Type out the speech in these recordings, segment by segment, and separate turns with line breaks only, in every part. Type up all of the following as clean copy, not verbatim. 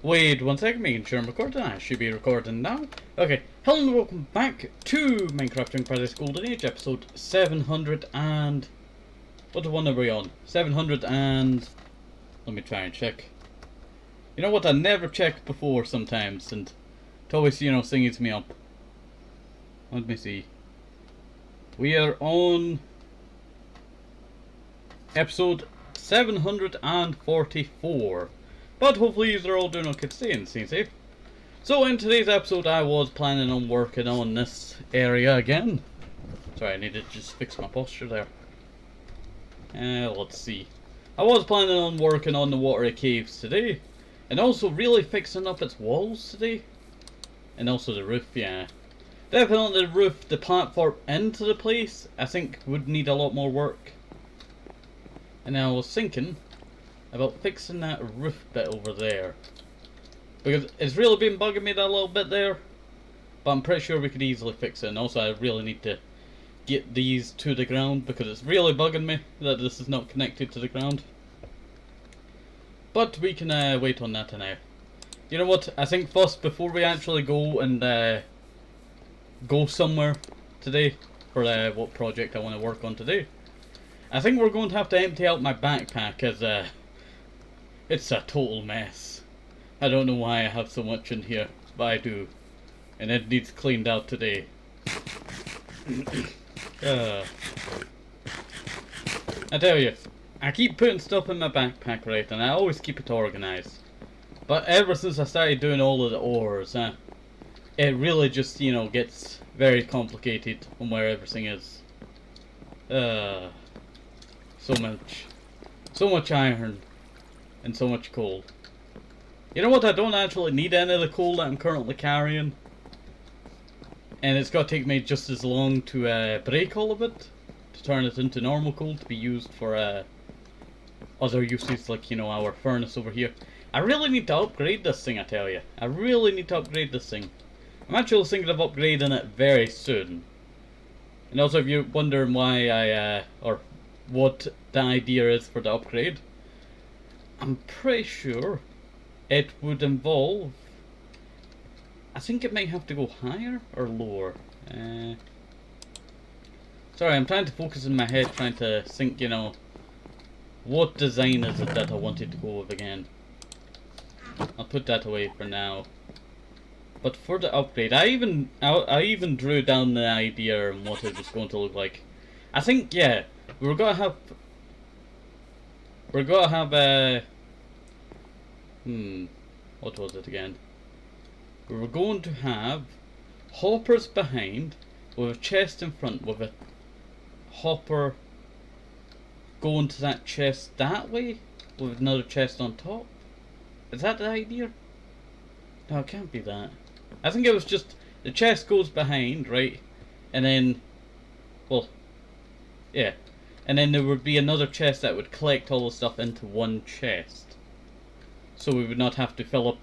Wait 1 second, making sure I'm recording. I should be recording now. Okay, hello and welcome back to Minecraft Young Paradise Golden Age, episode 700 and... What one are we on? 700 and... Let me try and check. You know what, I never check before sometimes, and it always, you know, sings me up. Let me see. We are on... episode 744. But hopefully you're all doing okay today and staying safe. So in today's episode I was planning on working on this area again. Sorry, I need to just fix my posture there. Let's see. I was planning on working on the watery caves today. And also really fixing up its walls today. And also the roof, yeah. Definitely the roof, the platform into the place, I think would need a lot more work. And I was thinking about fixing that roof bit over there, because it's really been bugging me that little bit there, but I'm pretty sure we could easily fix it. And also I really need to get these to the ground because it's really bugging me that this is not connected to the ground. But we can wait on that now. You know what, I think first, before we actually go and go somewhere today for what project I want to work on today, I think we're going to have to empty out my backpack, as it's a total mess. I don't know why I have so much in here, but I do. And it needs cleaned out today. I tell you, I keep putting stuff in my backpack, right, and I always keep it organized. But ever since I started doing all of the ores, it really just, you know, gets very complicated on where everything is. So much iron. And so much coal. You know what, I don't actually need any of the coal that I'm currently carrying. And it's going to take me just as long to break all of it, to turn it into normal coal to be used for other uses, like, you know, our furnace over here. I really need to upgrade this thing, I tell you. I really need to upgrade this thing. I'm actually thinking of upgrading it very soon. And also, if you're wondering why or what the idea is for the upgrade, I'm pretty sure it would involve... I think it might have to go higher or lower. Sorry, I'm trying to focus in my head, trying to think, you know, what design is it that I wanted to go with again. I'll put that away for now. But for the upgrade, I even drew down the idea and what it was going to look like. I think, yeah, we're gonna have what was it again? We were going to have hoppers behind, with a chest in front, with a hopper going to that chest that way, with another chest on top. Is that the idea? No, it can't be that. I think it was just the chest goes behind, right? And then, well, yeah. And then there would be another chest that would collect all the stuff into one chest. So we would not have to fill up...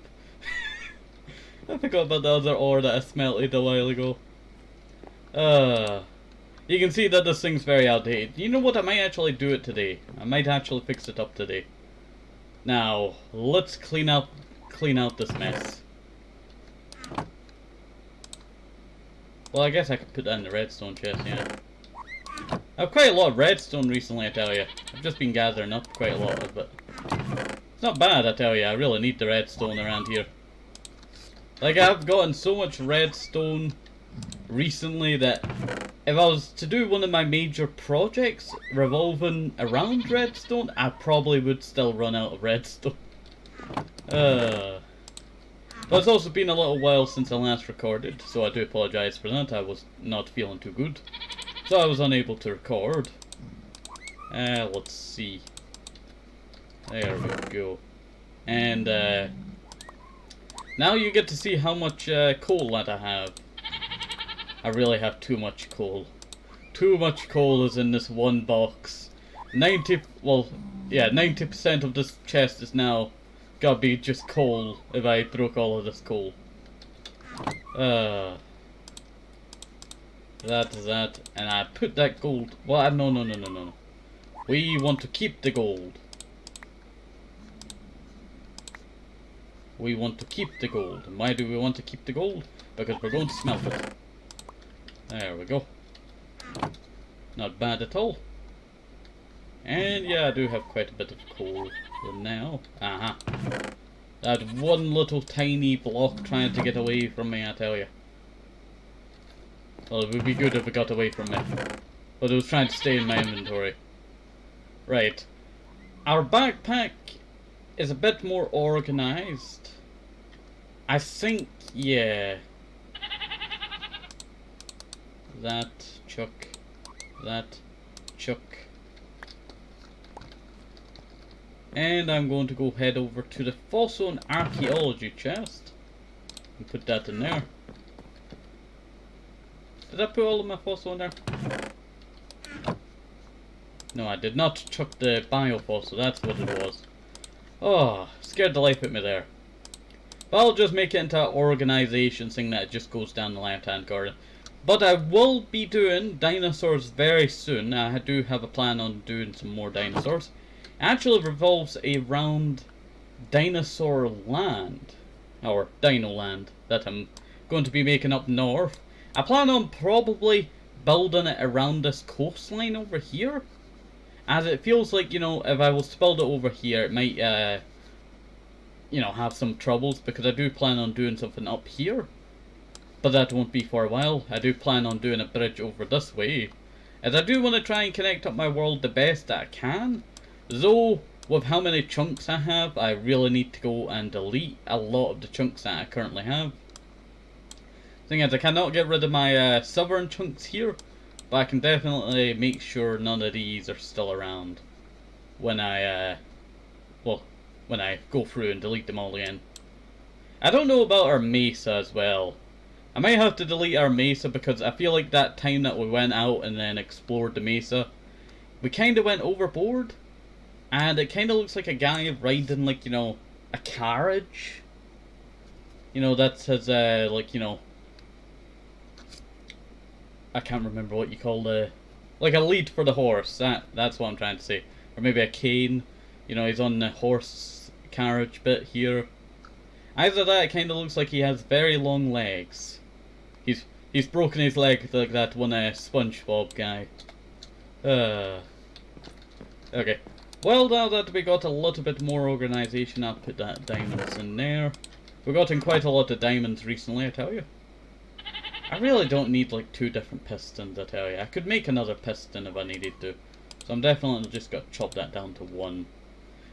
I forgot about the other ore that I smelted a while ago. You can see that this thing's very outdated. You know what, I might actually do it today. I might actually fix it up today. Now, let's clean out this mess. Well, I guess I could put that in the redstone chest, yeah. I have quite a lot of redstone recently, I tell you. I've just been gathering up quite a lot of it. It's not bad, I tell you. I really need the redstone around here. Like, I've gotten so much redstone recently that if I was to do one of my major projects revolving around redstone, I probably would still run out of redstone. But it's also been a little while since I last recorded, so I do apologise for that. I was not feeling too good, so I was unable to record. Let's see. There we go. And now you get to see how much coal that I have. I really have too much coal. Too much coal is in this one box. 90% of this chest is now gotta be just coal if I broke all of this coal. That is that, and I put that gold... Well, no. We want to keep the gold. we want to keep the gold. And why do we want to keep the gold? Because we're going to smelt it. There we go. Not bad at all. And yeah, I do have quite a bit of coal for now. Aha. That one little tiny block trying to get away from me, I tell you. Well, it would be good if it got away from me. But it was trying to stay in my inventory. Right. Our backpack is a bit more organized. I think, yeah. That, chuck. That, chuck. And I'm going to go head over to the fossil and archaeology chest. And put that in there. Did I put all of my fossil in there? No, I did not chuck the biofossil, that's what it was. Oh, scared the life out of me there. But I'll just make it into an organization thing that just goes down the left-hand corner. But I will be doing dinosaurs very soon. I do have a plan on doing some more dinosaurs. It actually revolves around Dinosaur Land. Or Dino Land, that I'm going to be making up north. I plan on probably building it around this coastline over here. As it feels like, you know, if I was to build it over here, it might, you know, have some troubles. Because I do plan on doing something up here. But that won't be for a while. I do plan on doing a bridge over this way. As I do want to try and connect up my world the best that I can. Though, with how many chunks I have, I really need to go and delete a lot of the chunks that I currently have. Thing is, I cannot get rid of my southern chunks here. But I can definitely make sure none of these are still around when I, well, when I go through and delete them all again. I don't know about our mesa as well. I might have to delete our mesa because I feel like that time that we went out and then explored the mesa, we kind of went overboard. And it kind of looks like a guy riding, like, you know, a carriage. You know, that says, like, you know, I can't remember what you call the, like a lead for the horse. That's what I'm trying to say. Or maybe a cane. You know, he's on the horse carriage bit here. Either that, it kind of looks like he has very long legs. He's broken his leg like that one SpongeBob guy. Okay. Well, now that we got a little bit more organization, I'll put that diamonds in there. We've gotten quite a lot of diamonds recently, I tell you. I really don't need like 2 different pistons, I tell you. I could make another piston if I needed to. So I'm definitely just going to chop that down to 1.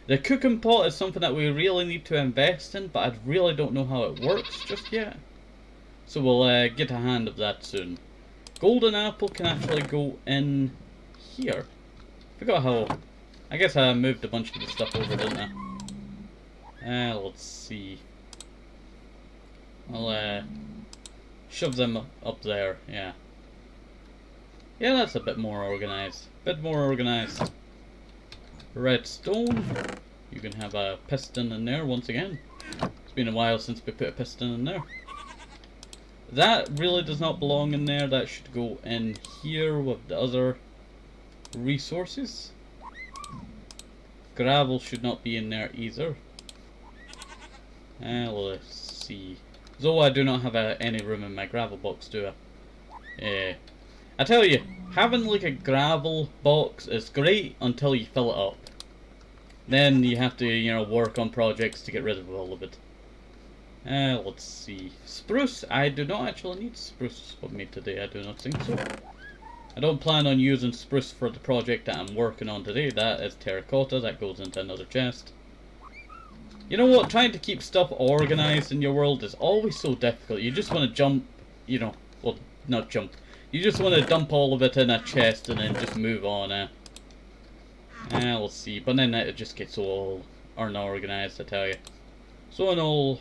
The cooking pot is something that we really need to invest in, but I really don't know how it works just yet. So we'll get a hand of that soon. Golden apple can actually go in here. Forgot how... I guess I moved a bunch of the stuff over, didn't I? Let's see. I'll shove them up there, yeah. Yeah, that's a bit more organized. Redstone. You can have a piston in there once again. It's been a while since we put a piston in there. That really does not belong in there. That should go in here with the other resources. Gravel should not be in there either. Let's see. Though I do not have any room in my gravel box, do I? I tell you, having like a gravel box is great until you fill it up. Then you have to, you know, work on projects to get rid of all of it. Let's see. Spruce. I do not actually need spruce with me today. I do not think so. I don't plan on using spruce for the project that I'm working on today. That is terracotta. That goes into another chest. You know what? Trying to keep stuff organized in your world is always so difficult. You just want to jump, you know, well, not jump. You just want to dump all of it in a chest and then just move on. We'll see. But then it just gets all unorganized, I tell you. So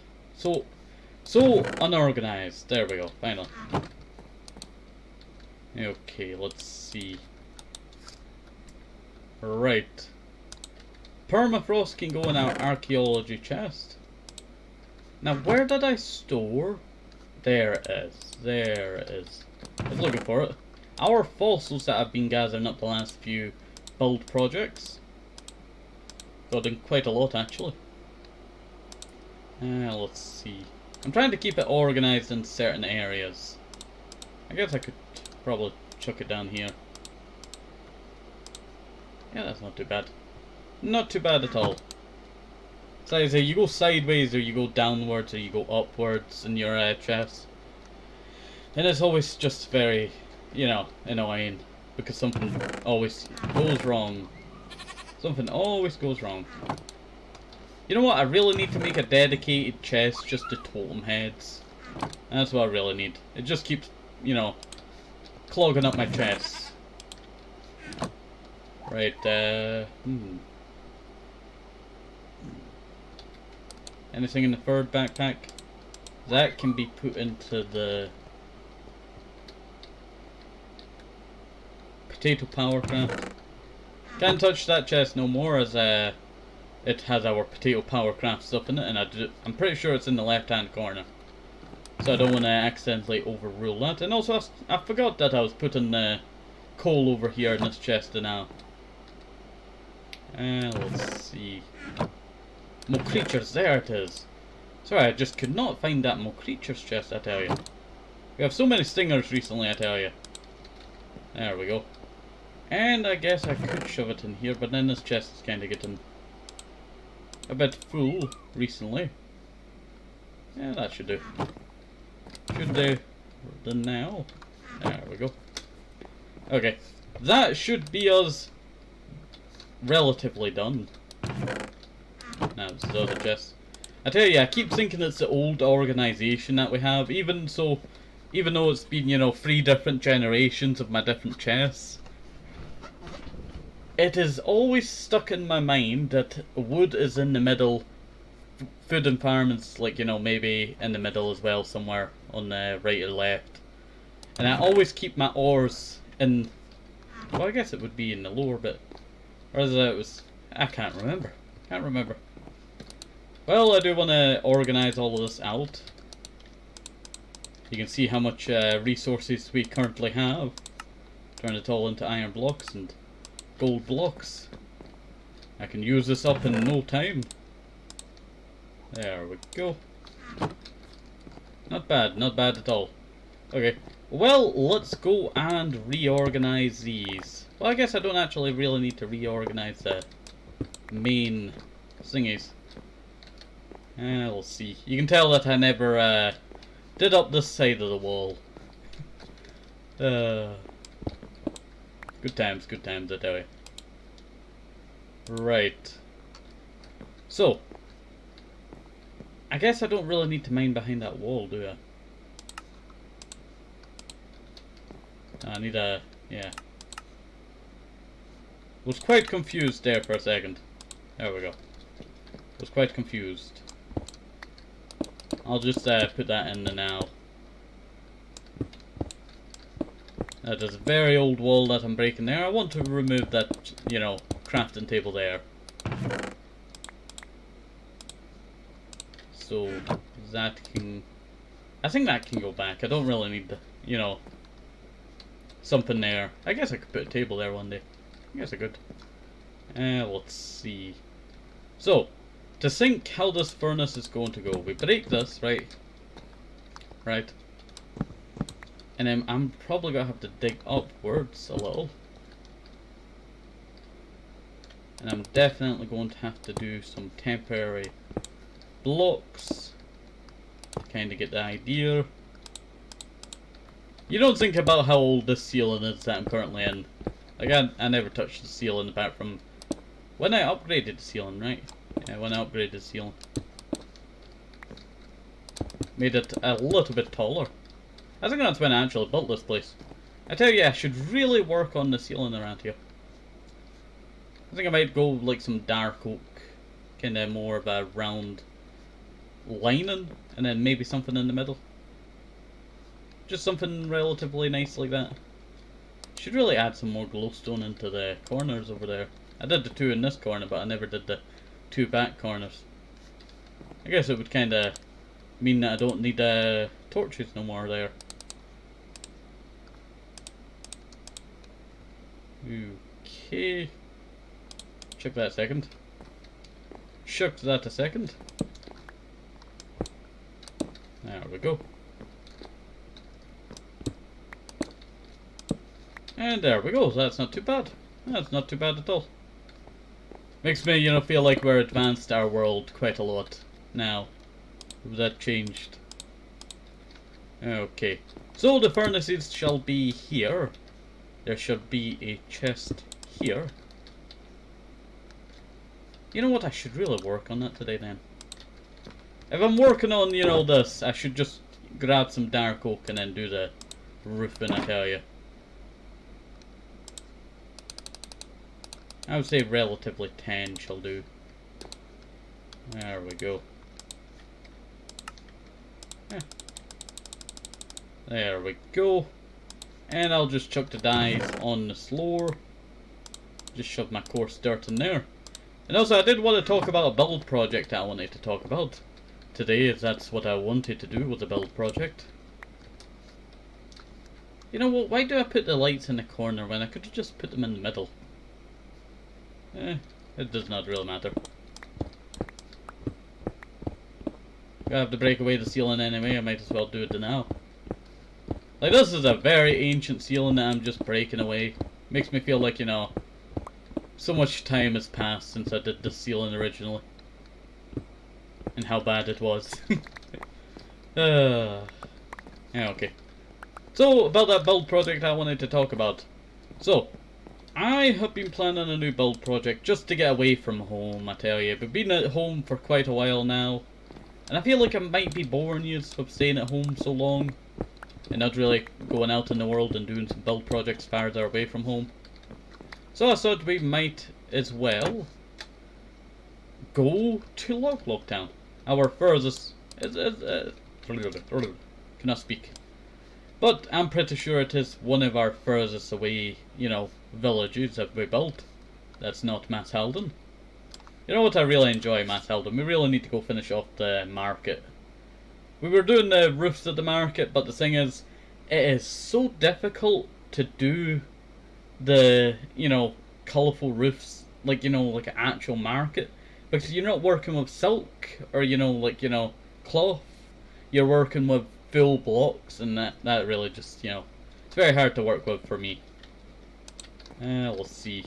unorganized. There we go. Finally. Okay, let's see. Right. Permafrost can go in our archaeology chest. Now, where did I store? There it is. There it is. I was looking for it. Our fossils that I've been gathering up the last few build projects. Got in quite a lot, actually. Let's see. I'm trying to keep it organized in certain areas. I guess I could probably chuck it down here. Yeah, that's not too bad. Not too bad at all. So I say, you go sideways or you go downwards or you go upwards in your chest. And it's always just very, you know, annoying. Because something always goes wrong. Something always goes wrong. You know what? I really need to make a dedicated chest just to totem heads. That's what I really need. It just keeps, you know, clogging up my chests. Right, Anything in the third backpack? That can be put into the potato power craft. Can't touch that chest no more as it has our potato power craft stuff in it, and I'm pretty sure it's in the left hand corner. So I don't want to accidentally overrule that. And also I forgot that I was putting coal over here in this chest now. Let's see. More creatures, there it is. Sorry, I just could not find that more creatures chest, I tell you. We have so many stingers recently, I tell you. There we go. And I guess I could shove it in here, but then this chest is kind of getting a bit full recently. Yeah, that should do. Should do. Done now. There we go. Okay, that should be us relatively done. Now, this is the other chest. I tell you, I keep thinking it's the old organization that we have, even though it's been, you know, 3 different generations of my different chests. It is always stuck in my mind that wood is in the middle, food and farm is, like, you know, maybe in the middle as well, somewhere on the right or left. And I always keep my ores in, well, I guess it would be in the lower bit. Or is it was, I can't remember. Well, I do want to organize all of this out. You can see how much resources we currently have. Turn it all into iron blocks and gold blocks. I can use this up in no time. There we go. Not bad at all. Okay, well, let's go and reorganize these. Well, I guess I don't actually really need to reorganize the main thingies. We'll see. You can tell that I never did up this side of the wall. Good times, I tell you. Right. So, I guess I don't really need to mine behind that wall, do I? I need a, yeah. Was quite confused there for a second. There we go. Was quite confused. I'll just put that in the now. That is a very old wall that I'm breaking there. I want to remove that, you know, crafting table there. So that can, I think that can go back. I don't really need the, you know, something there. I guess I could put a table there one day. I guess I could. Let's see. So, to think how this furnace is going to go, we break this, right? Right. And then I'm probably going to have to dig upwards a little. And I'm definitely going to have to do some temporary blocks to kind of get the idea. You don't think about how old this ceiling is that I'm currently in. Like, I never touched the ceiling apart from when I upgraded the ceiling, right? Yeah, when I upgraded the ceiling. Made it a little bit taller. I think that's when I actually built this place. I tell you, I should really work on the ceiling around here. I think I might go like some dark oak, kind of more of a round lining, and then maybe something in the middle. Just something relatively nice like that. Should really add some more glowstone into the corners over there. I did the 2 in this corner, but I never did the 2 back corners. I guess it would kind of mean that I don't need torches no more there. Okay. Check that a second. Shucked that a second. There we go. And there we go. That's not too bad. That's not too bad at all. Makes me, you know, feel like we're advanced our world quite a lot now. That changed. Okay. So the furnaces shall be here. There should be a chest here. You know what? I should really work on that today then. If I'm working on, you know, this, I should just grab some dark oak and then do the roofing, I tell you. I would say relatively 10 shall do. There we go. Yeah. There we go. And I'll just chuck the dyes on the floor. Just shove my coarse dirt in there. And also I did want to talk about a build project that I wanted to talk about today, if that's what I wanted to do, was a build project. You know what, why do I put the lights in the corner when I could have just put them in the middle? It does not really matter. I have to break away the ceiling anyway, I might as well do it now. Like, this is a very ancient ceiling that I'm just breaking away. Makes me feel like, you know, so much time has passed since I did this ceiling originally. And how bad it was. Yeah, okay. So, about that build project I wanted to talk about. So, I have been planning a new build project just to get away from home, I tell you. We've been at home for quite a while now. And I feel like I might be boring you with staying at home so long. And not really going out in the world and doing some build projects farther away from home. So I thought we might as well go to Log Town. Our furthest... cannot speak. But I'm pretty sure it is one of our furthest away, you know, villages that we built. That's not Mass Halden. You know what, I really enjoy Mass Halden. We really need to go finish off the market. We were doing the roofs of the market, but the thing is, it is so difficult to do the, you know, colourful roofs, like, you know, like an actual market. Because you're not working with silk, or, you know, like, you know, cloth. You're working with full blocks, and that really just, you know, it's very hard to work with for me. Let's see.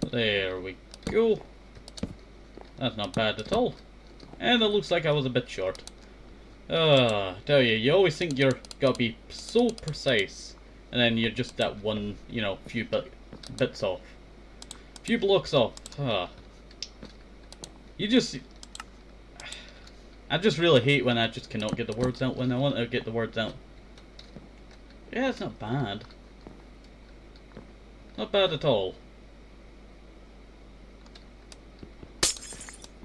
There we go. That's not bad at all. And it looks like I was a bit short. I tell you, you always think you're gotta be so precise, and then you're just that one, you know, few bits off. Few blocks off. You just... I just really hate when I just cannot get the words out when I want to get the words out. Yeah, it's not bad. Not bad at all.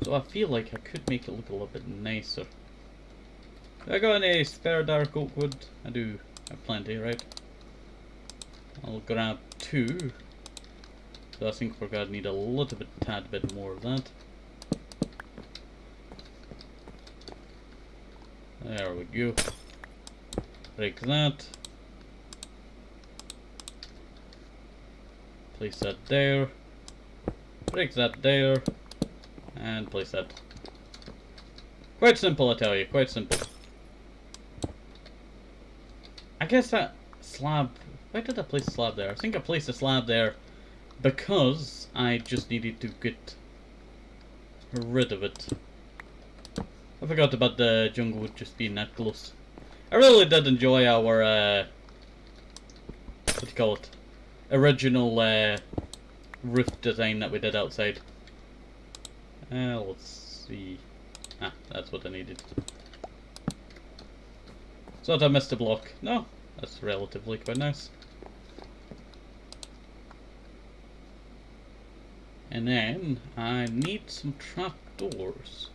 So I feel like I could make it look a little bit nicer. Do I got any spare dark oak wood? I do have plenty, right? I'll grab 2. So I think we're gonna need a little bit, tad bit more of that. There we go. Break that. Place that there. Break that there. And place that. Quite simple, I tell you, quite simple. I guess that slab... Why did I place a slab there? I think I placed a slab there because I just needed to get rid of it. I forgot about the jungle wood just being that close. I really did enjoy our, what do you call it? Original, roof design that we did outside. Let's see. Ah, that's what I needed. Thought I missed a block. No, that's relatively quite nice. And then I need some trapdoors.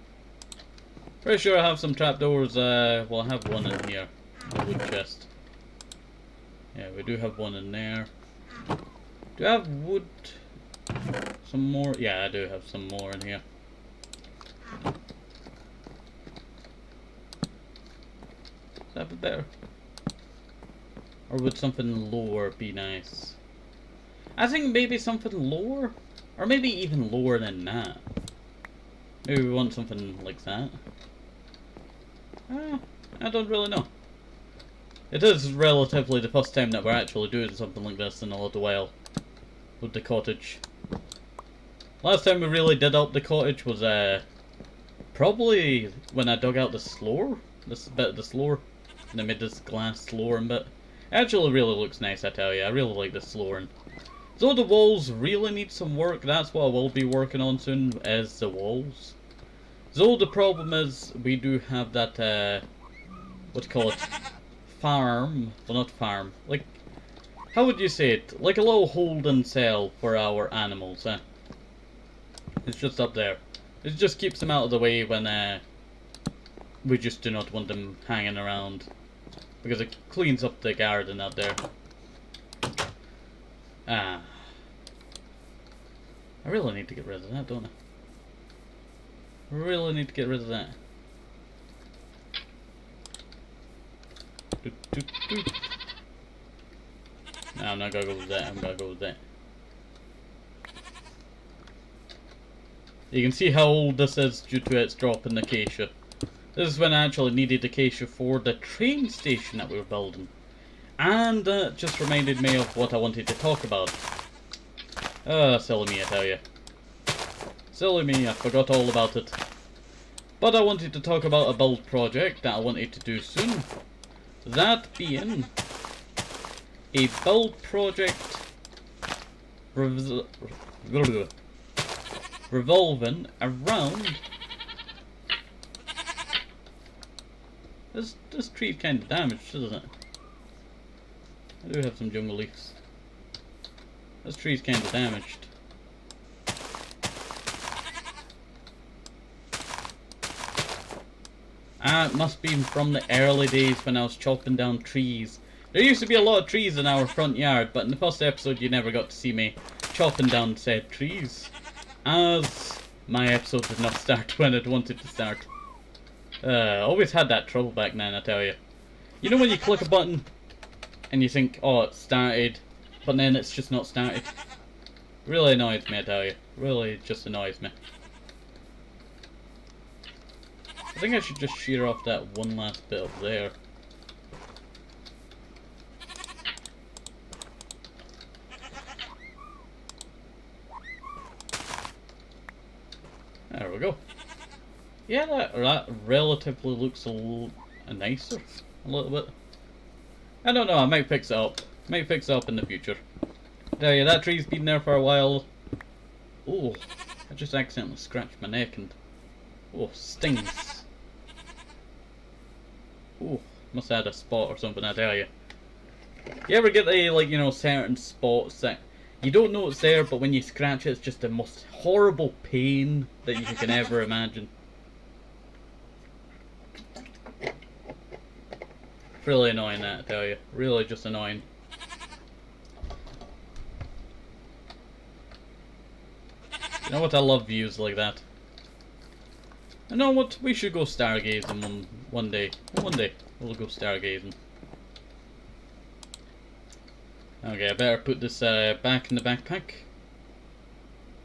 Pretty sure I have some trapdoors. Well, I have one in here, the wood chest. Yeah, we do have one in there. Do I have wood? Some more? Yeah, I do have some more in here. Is that a bit better? Or would something lower be nice? I think maybe something lower? Or maybe even lower than that. Maybe we want something like that. I don't really know. It is relatively the first time that we're actually doing something like this in a little while. With the cottage. Last time we really did up the cottage was probably when I dug out the floor. This bit of the floor. And I made this glass flooring bit. It actually really looks nice, I tell you. I really like this flooring. So the walls really need some work. That's what I will be working on soon, is the walls. So the problem is, we do have that, what do you call it? Farm. Well, not farm. Like, how would you say it? Like a little holding cell for our animals, It's just up there. It just keeps them out of the way when, we just do not want them hanging around. Because it cleans up the garden out there. I really need to get rid of that, don't I? Really need to get rid of that. No, I'm not gonna go with that. I'm gonna go with that. You can see how old this is due to its drop in the acacia. This is when I actually needed acacia for the train station that we were building. And that just reminded me of what I wanted to talk about. Silly me, I tell you. Silly me, I forgot all about it. But I wanted to talk about a build project that I wanted to do soon. That being a build project revolving around this tree's kind of damaged, isn't it? I do have some jungle leaves. This tree's kind of damaged. It must be from the early days when I was chopping down trees. There used to be a lot of trees in our front yard, but in the first episode you never got to see me chopping down said trees. As my episode did not start when it wanted to start. Always had that trouble back then, I tell you. You know when you click a button and you think, oh, it started, but then it's just not started? Really annoys me, I tell you. Really just annoys me. I think I should just shear off that one last bit up there. There we go. Yeah, that relatively looks a little nicer. A little bit. I don't know, I might fix it up. Might fix it up in the future. I tell you, that tree's been there for a while. Oh, I just accidentally scratched my neck and... oh, stings. Oh, must have had a spot or something, I tell you. You ever get the, like, you know, certain spots that you don't know it's there, but when you scratch it, it's just the most horrible pain that you can ever imagine. Really annoying, that, I tell you. Really just annoying. You know what? I love views like that. You know what? We should go stargazing one day. One day we'll go stargazing. Okay, I better put this back in the backpack.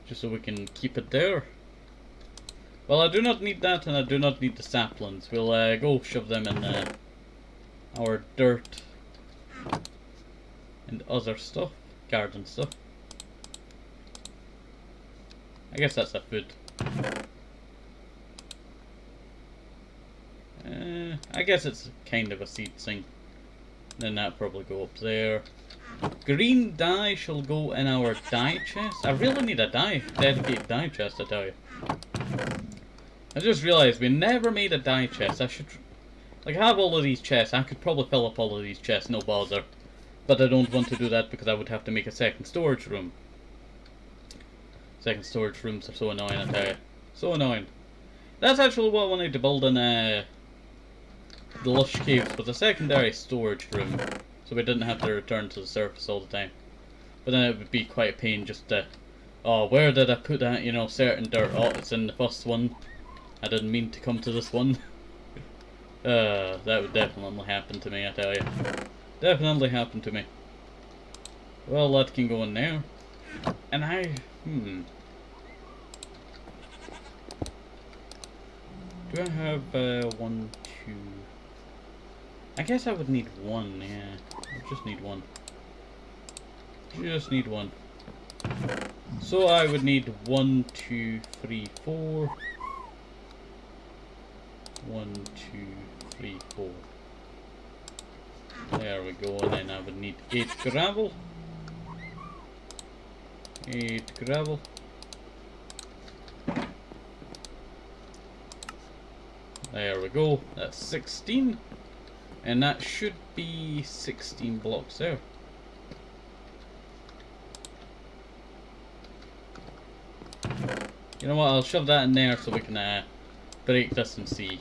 Just so we can keep it there. Well, I do not need that, and I do not need the saplings. We'll go shove them in our dirt and other stuff. Garden stuff. I guess that's a food. I guess it's kind of a seed thing. Then that'll probably go up there. Green dye shall go in our dye chest. I really need a dedicated dye chest, I tell you. I just realised we never made a dye chest. I should, like, have all of these chests. I could probably fill up all of these chests, no bother. But I don't want to do that because I would have to make a second storage room. Second storage rooms are so annoying, I tell you. So annoying. That's actually what I wanted to build in the Lush Caves, was a secondary storage room. So we didn't have to return to the surface all the time. But then it would be quite a pain just to... oh, where did I put that, you know, certain dirt? Oh, it's in the first one. I didn't mean to come to this one. That would definitely happen to me, I tell you. Definitely happened to me. Well, that can go in there. And do I have, 1, 2... I guess I would need 1, yeah. I just need 1. Just need 1. So I would need 1, 2, 3, 4. 1, 2, 3, 4. There we go, and then I would need 8 gravel. 8 gravel. There we go, that's 16. And that should be 16 blocks there. You know what, I'll shove that in there so we can break this and see.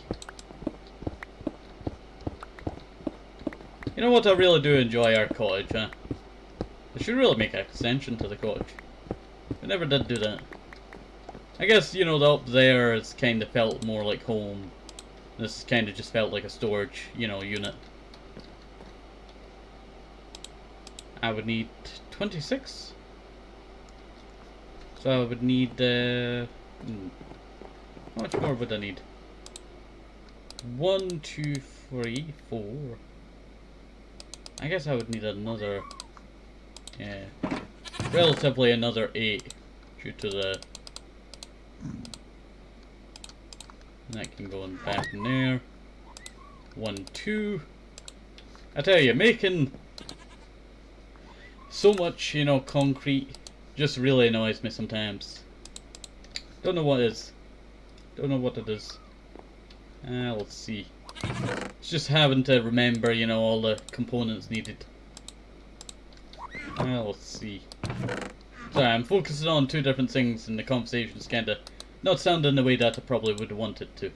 You know what, I really do enjoy our cottage, huh? I should really make an extension to the cottage. I never did do that. I guess, you know, the up there is kind of felt more like home. This kind of just felt like a storage, you know, unit. I would need 26. So I would need, how much more would I need? 1, 2, 3, 4. I guess I would need another, yeah, relatively another 8 due to the, that can go in back in there. 1, 2. I tell you, making so much, you know, concrete just really annoys me sometimes. Don't know what it is. Don't know what it is. Let's see. It's just having to remember, you know, all the components needed. Let's see. Sorry, I'm focusing on 2 different things and the conversation's kinda not sounding the way that I probably would want it to.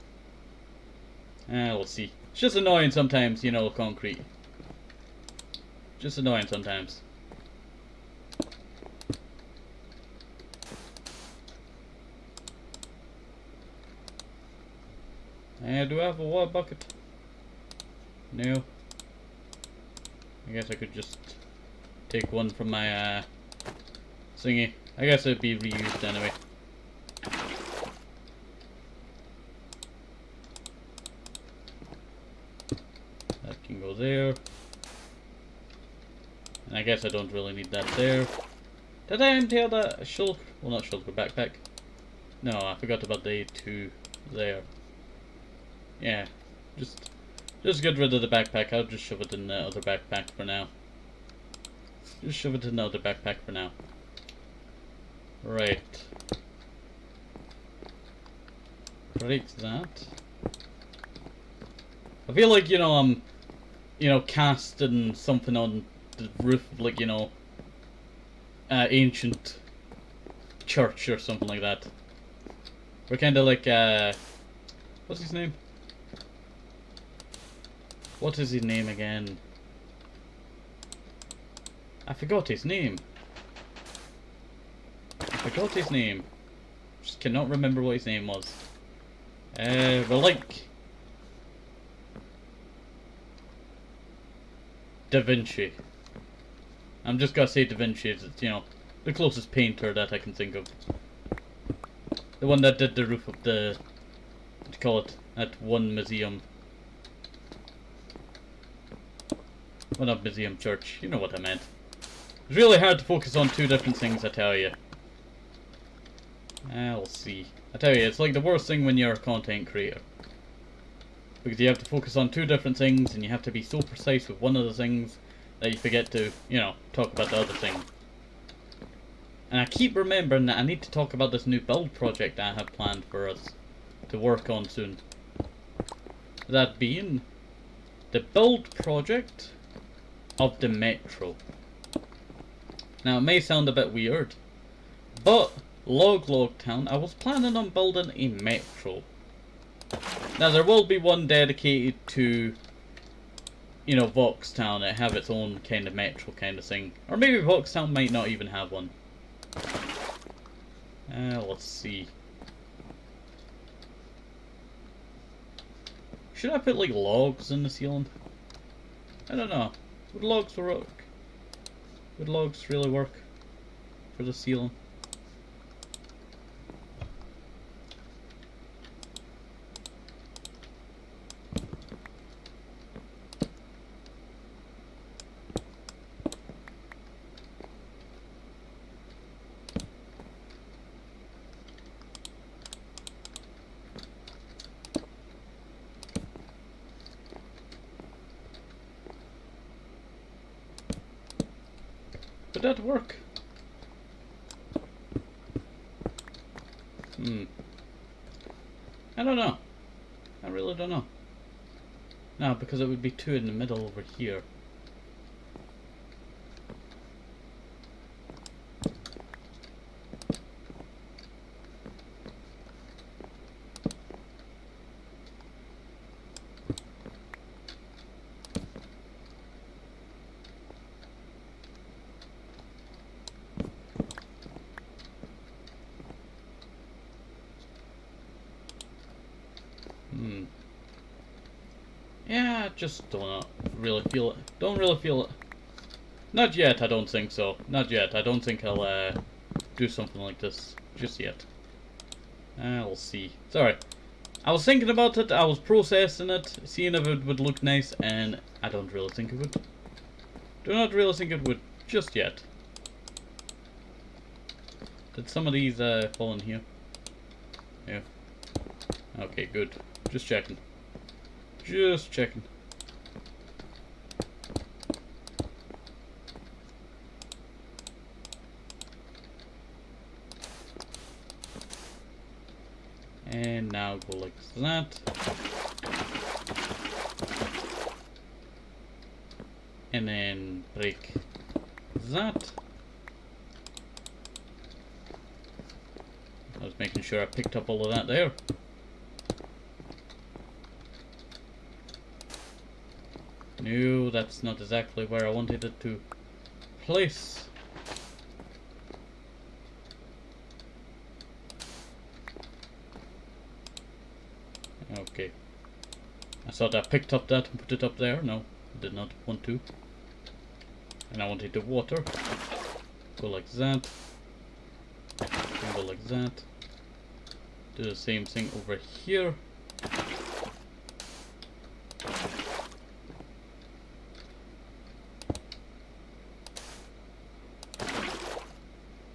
Let's see. It's just annoying sometimes, you know, concrete. Just annoying sometimes. Do I have a water bucket? No. I guess I could just take one from my thingy. I guess it'd be reused anyway. That can go there. And I guess I don't really need that there. Did I empty out that shulker? Well, not shulker, backpack. No, I forgot about the 2 there. Yeah, just get rid of the backpack. I'll just shove it in the other backpack for now. Just shove it in the other backpack for now. Right. Break that. I feel like, you know, I'm, you know, casting something on the roof of, like, you know, ancient church or something like that. We're kind of like, what's his name? What is his name again? I forgot his name. Just cannot remember what his name was. We're like Da Vinci. I'm just gonna say Da Vinci. It's, you know, the closest painter that I can think of. The one that did the roof of the, what do you call it, at one museum. Well, not museum, church. You know what I meant. It's really hard to focus on 2 different things, I tell you. I'll see. I tell you, it's like the worst thing when you're a content creator. Because you have to focus on 2 different things, and you have to be so precise with one of the things that you forget to, you know, talk about the other thing. And I keep remembering that I need to talk about this new build project that I have planned for us to work on soon. That being the build project of the metro. Now it may sound a bit weird, but Log Town, I was planning on building a metro. Now there will be one dedicated to, you know, Voxtown. It have its own kind of metro kind of thing. Or maybe Voxtown might not even have one. Let's see. Should I put like logs in the ceiling? I don't know. Would logs work? Would logs really work for the ceiling? Would that work? I don't know. I really don't know. No, because it would be two in the middle over here. Yeah, just don't really feel it. Don't really feel it. Not yet, I don't think so. Not yet. I don't think I'll do something like this just yet. We'll see. Sorry. I was thinking about it, I was processing it, seeing if it would look nice, and I don't really think it would. Do not really think it would just yet. Did some of these fall in here? Yeah. Okay, good. Just checking. Just checking. And now go like that. And then break that. I was making sure I picked up all of that there. No, that's not exactly where I wanted it to place. Okay. I thought I picked up that and put it up there. No, I did not want to. And I wanted the water. Go like that. And go like that. Do the same thing over here.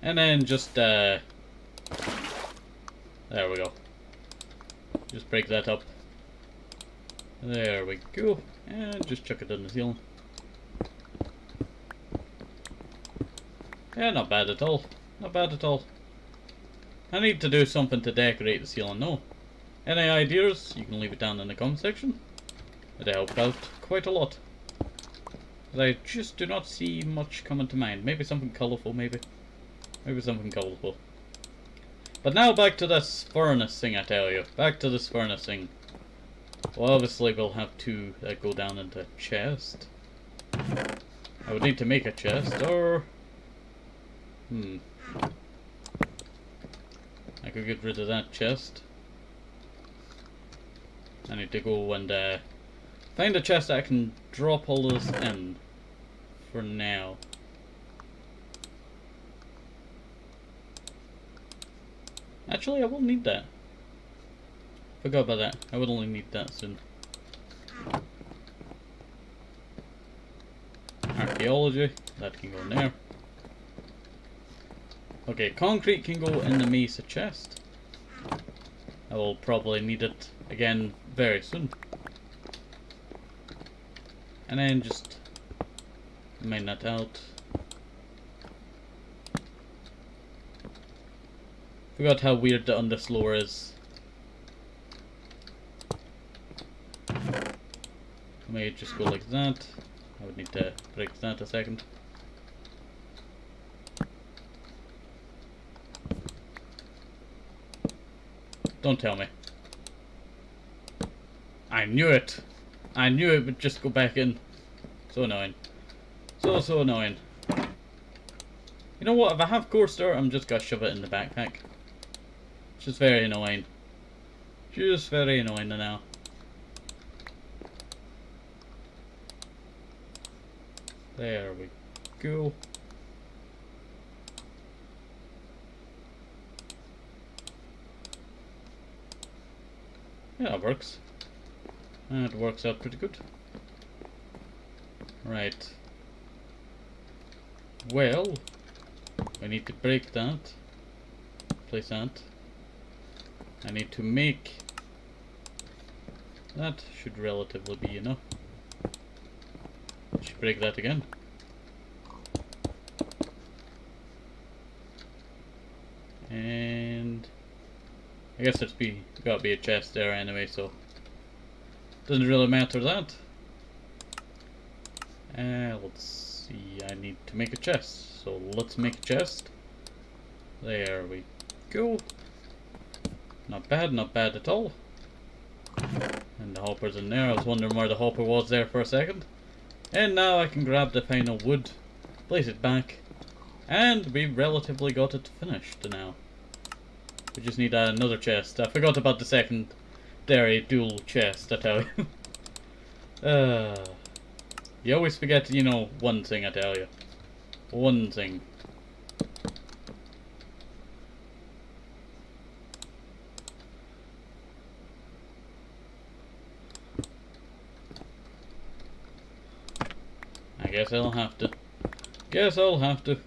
And then just, there we go. Just break that up. There we go. And just chuck it in the ceiling. Yeah, not bad at all. Not bad at all. I need to do something to decorate the ceiling, no. Any ideas? You can leave it down in the comment section. It'll help out quite a lot. But I just do not see much coming to mind. Maybe something colourful, maybe. Maybe something colourful. But now back to this furnace thing, I tell you. Back to this furnace thing. Well, obviously we'll have to go down into a chest. I would need to make a chest, or... I could get rid of that chest. I need to go and find a chest that I can drop all this in. For now. Actually, I will need that. Forgot about that. I will only need that soon. Archaeology. That can go in there. Okay, concrete can go in the mesa chest. I will probably need it again very soon. And then just mine that out. Forgot how weird the underfloor is. May just go like that. I would need to break that a second. Don't tell me. I knew it! I knew it would just go back in. So annoying. So annoying. You know what, if I have coaster, I'm just gonna shove it in the backpack. It's just very annoying. Just very annoying now. There we go. Yeah, that works. That works out pretty good. Right. Well, I need to break that. Place that. I need to make... That should relatively be enough. Should break that again. And I guess there's gotta be a chest there anyway, so doesn't really matter that. Let's see, I need to make a chest, so let's make a chest. There we go. Not bad at all. And the hopper's in there. I was wondering where the hopper was there for a second. And now I can grab the final wood, place it back, and we relatively got it finished now. We just need another chest. I forgot about the secondary dual chest, I tell you. You always forget, you know, one thing, I tell you. One thing. I guess I'll have to.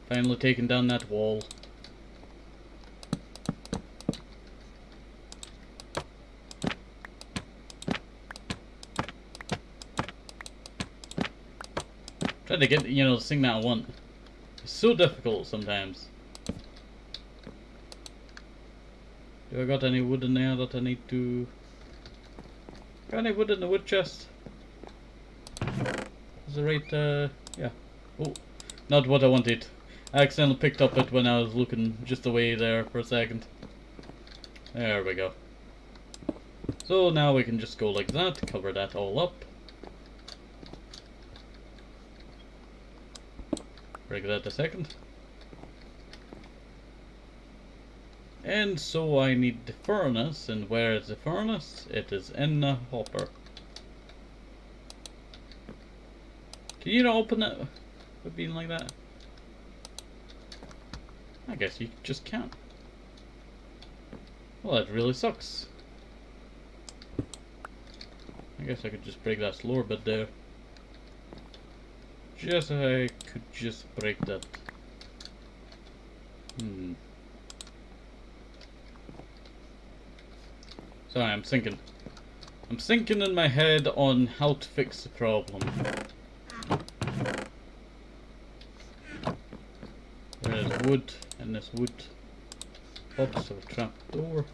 Finally taking down that wall. Try to get, you know, the thing that I want. It's so difficult sometimes. Do I got any wood in there that I need to... Got any wood in the wood chest? Is it right, yeah. Oh, not what I wanted. I accidentally picked up it when I was looking just away there for a second. There we go. So now we can just go like that, cover that all up. Break that a second. And so I need the furnace, and where is the furnace? It is in the hopper. Can you not open it with being like that? I guess you just can't. Well, that really sucks. I guess I could just break that floor bit there. I could just break that. Sorry, I'm thinking. I'm thinking in my head on how to fix the problem. There's wood, and this wood box of a trap door.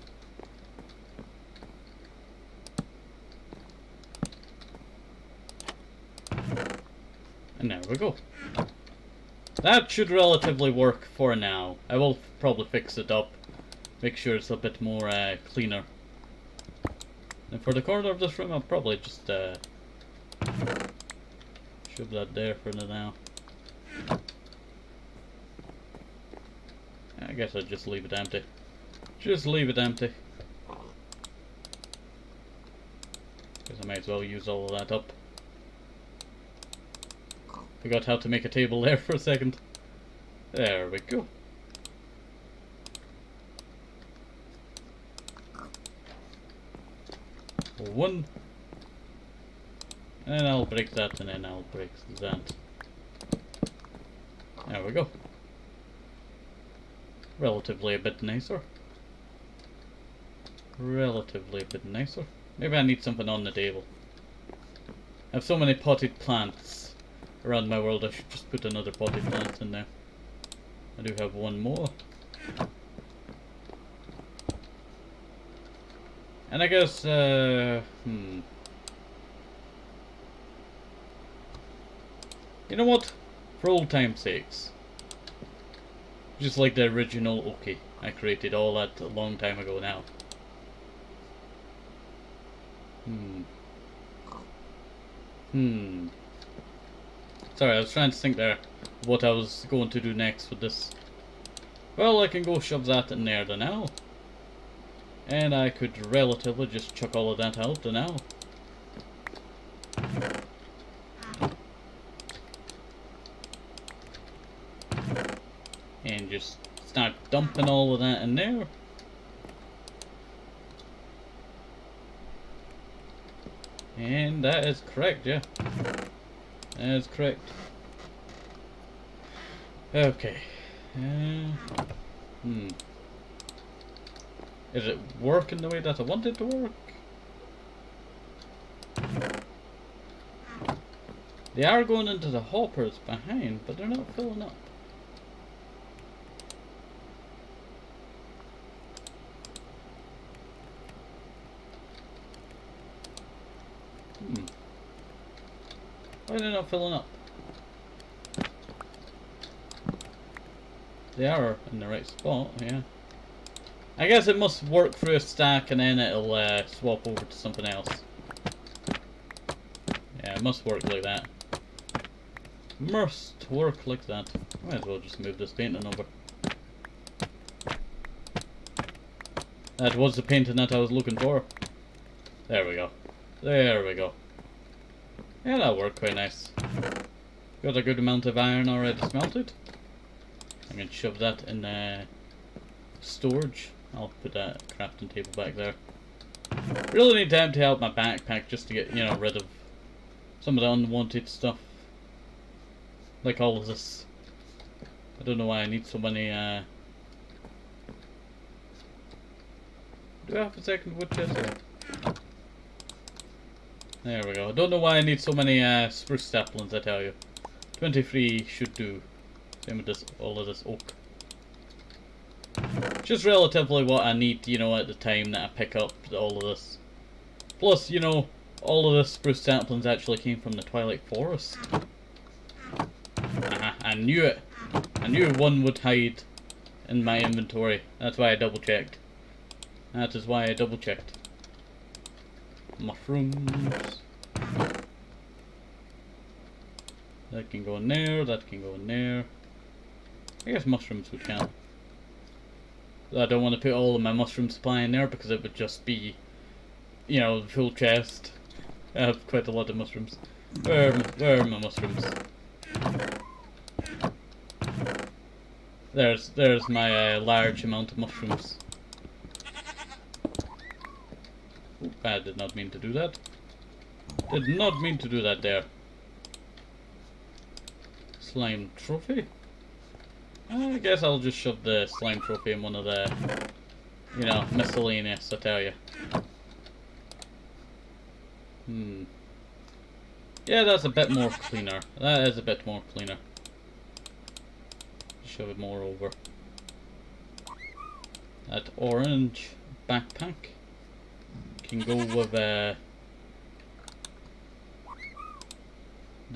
And there we go. That should relatively work for now. I will probably fix it up, make sure it's a bit more cleaner. And for the corner of this room, I'll probably just shove that there for now. I guess I'll just leave it empty. Just leave it empty. Because I might as well use all of that up. Forgot how to make a table there for a second. There we go. One. And I'll break that, and then I'll break that. There we go. Relatively a bit nicer. Relatively a bit nicer. Maybe I need something on the table. I have so many potted plants around my world, I should just put another potted plant in there. I do have one more. And I guess, you know what? For old time's sakes. Just like the original Oki. I created all that a long time ago now. Sorry, I was trying to think there what I was going to do next with this. Well, I can go shove that in there now. And I could relatively just chuck all of that out now. and just start dumping all of that in there. And that is correct, yeah. That is correct. Okay. Is it working the way that I want it to work? They are going into the hoppers behind, but they're not filling up. Why are they not filling up? They are in the right spot, yeah. I guess it must work through a stack and then it'll swap over to something else. Yeah, it must work like that. Must work like that. Might as well just move this painting over. That was the painting that I was looking for. There we go. There we go. Yeah, that worked quite nice. Got a good amount of iron already smelted. I'm going to shove that in storage. I'll put that crafting table back there. Really need to empty out my backpack just to get, you know, rid of some of the unwanted stuff. Like all of this. I don't know why I need so many, do I have a second wood chest here? There we go. I don't know why I need so many, spruce saplings, I tell you. 23 should do. Same with this, all of this oak. Just relatively what I need, you know, at the time that I pick up all of this. Plus, you know, all of this spruce saplings actually came from the Twilight Forest. I knew it. I knew one would hide in my inventory. That's why I double checked. That is why I double checked. Mushrooms. That can go in there, that can go in there. I guess mushrooms would count. I don't want to put all of my mushroom supply in there because it would just be, you know, the full chest. I have quite a lot of mushrooms. Where are my mushrooms? There's my large amount of mushrooms. Oop, I did not mean to do that. Did not mean to do that there. Slime trophy? I guess I'll just shove the slime trophy in one of the, you know, miscellaneous, I tell you. Yeah, that's a bit more cleaner. That is a bit more cleaner. Shove it more over. That orange backpack can go with the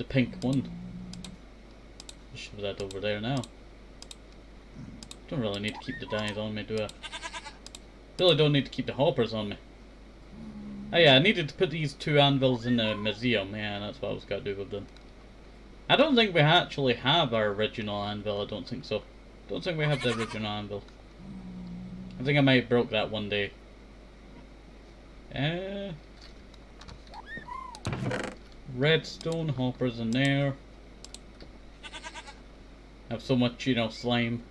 pink one. Just shove that over there now. Don't really need to keep the dyes on me, do I? Really don't need to keep the hoppers on me. Oh yeah, I needed to put these 2 anvils in the museum. Yeah, that's what I was going to do with them. I don't think we actually have our original anvil. I don't think so. Don't think we have the original anvil. I think I might have broke that one day. Redstone hoppers in there. I have so much, you know, slime.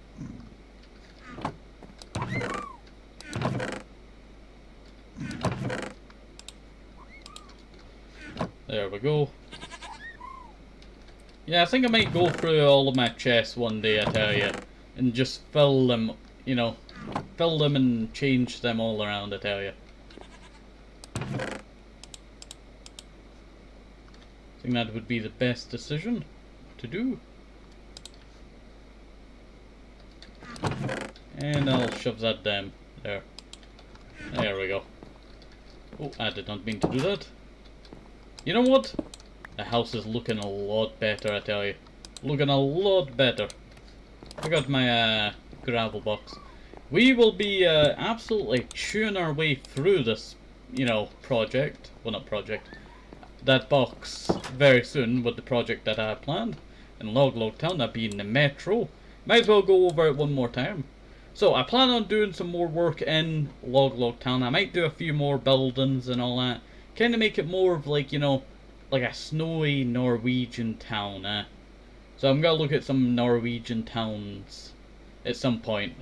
There we go. Yeah, I think I might go through all of my chests one day, I tell you, and just fill them, you know, fill them and change them all around, I tell you. I think that would be the best decision to do. And I'll shove that down there. There we go. Oh, I did not mean to do that. You know what? The house is looking a lot better, I tell you. Looking a lot better. I got my gravel box. We will be absolutely chewing our way through this, you know, project. Well, not project. That box very soon with the project that I have planned. In Log Town, that being the metro. Might as well go over it one more time. So, I plan on doing some more work in Log Town. I might do a few more buildings and all that. Kind of make it more of like, you know, like a snowy Norwegian town, So I'm gonna look at some Norwegian towns at some point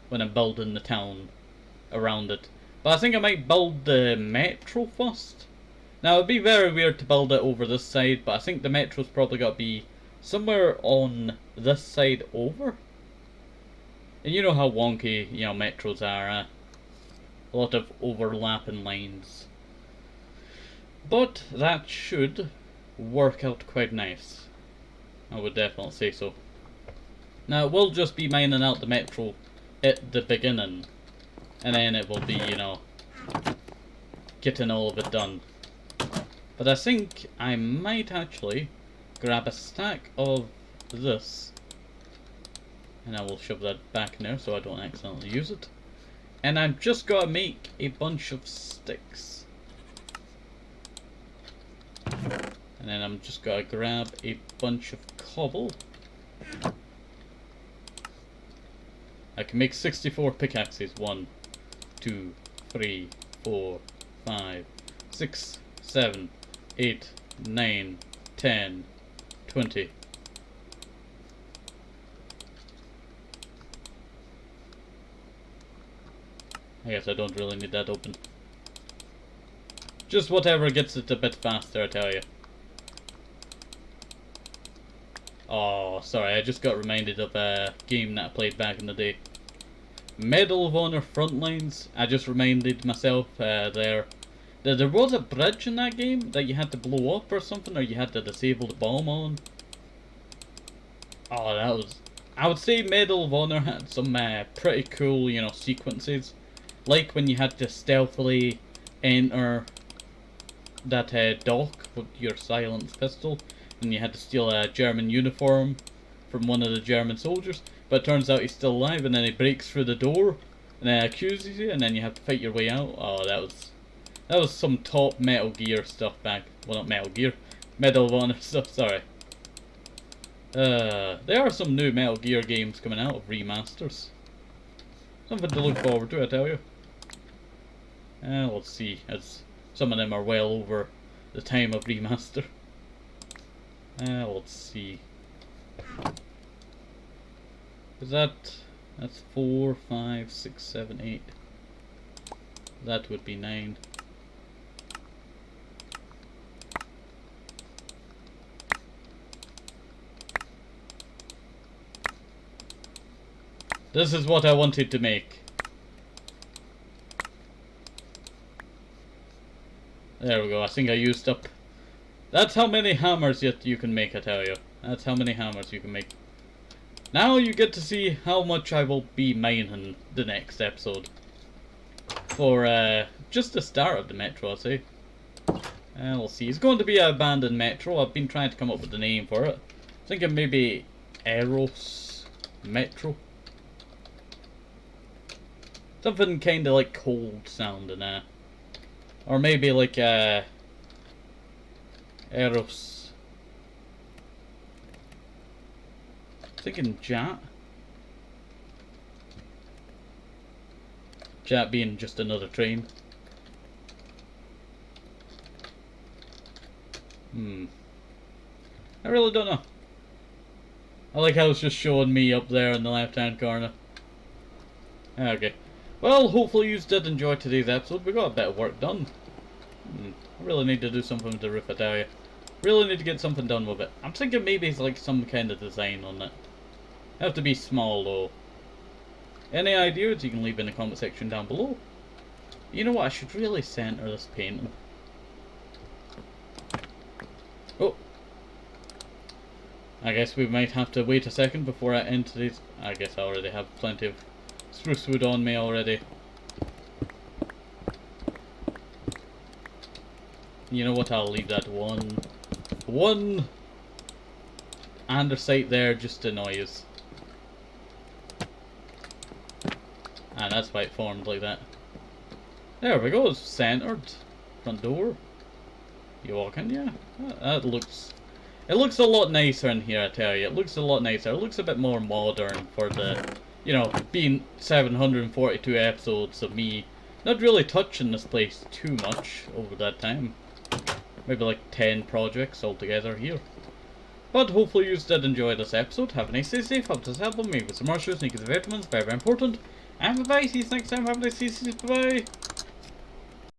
when I'm building the town around it. But I think I might build the metro first. Now it'd be very weird to build it over this side, but I think the metro's probably got to be somewhere on this side over. And you know how wonky, you know, metros are, a lot of overlapping lines. But that should work out quite nice. I would definitely say so. Now it will just be mining out the metro at the beginning, and then it will be, you know, getting all of it done. But I think I might actually grab a stack of this, and I will shove that back in there so I don't accidentally use it. And I've just got to make a bunch of sticks. And then I'm just got to grab a bunch of cobble. I can make 64 pickaxes. 1, 2, 3, 4, 5, 6, 7, 8, 9, 10, 20. I guess I don't really need that open. Just whatever gets it a bit faster, I tell you. Oh, sorry, I just got reminded of a game that I played back in the day. Medal of Honor Frontlines. I just reminded myself there was a bridge in that game that you had to blow up or something, or you had to disable the bomb on. Oh, that was... I would say Medal of Honor had some pretty cool, you know, sequences. Like when you had to stealthily enter that dock with your silenced pistol, and you had to steal a German uniform from one of the German soldiers, but it turns out he's still alive, and then he breaks through the door and then accuses you, and then you have to fight your way out. Oh, that was some top Metal Gear stuff back. Well, not Metal Gear, Medal of Honor stuff. Sorry. There are some new Metal Gear games coming out of remasters. Something to look forward to, I tell you. Let's see, as some of them are well over the time of remaster. Let's see. Is that's 4, 5, 6, 7, 8. That would be 9. This is what I wanted to make. There we go, I think I used up... That's how many hammers you can make, I tell you. That's how many hammers you can make. Now you get to see how much I will be mining the next episode. For just the start of the metro, I'll say. We'll see. It's going to be an abandoned metro. I've been trying to come up with a name for it. Thinking maybe Eros Metro. Something kind of like cold sounding, or maybe like Eros. Thinking Jat. Jat being just another train. I really don't know. I like how it's just showing me up there in the left hand corner. Okay. Well, hopefully you did enjoy today's episode. We got a bit of work done. I really need to do something with the roof, I tell you. Really need to get something done with it. I'm thinking maybe it's like some kind of design on it. Have to be small though. Any ideas you can leave in the comment section down below. You know what, I should really center this painting. Oh. I guess we might have to wait a second before I end today's... I guess I already have plenty of spruce wood on me already. You know what, I'll leave that one andesite there just to annoy us. And that's why it formed like that. There we go, it's centered. Front door. You walk in, yeah. That looks... It looks a lot nicer in here, I tell you. It looks a lot nicer. It looks a bit more modern for the... You know, being 742 episodes of me not really touching this place too much over that time. Maybe like 10 projects altogether here. But hopefully you did enjoy this episode. Have a nice day, safe, help us help me with some more shows, sneakers, vitamins, very, very important. And bye bye, see you next time, have a nice day, bye bye.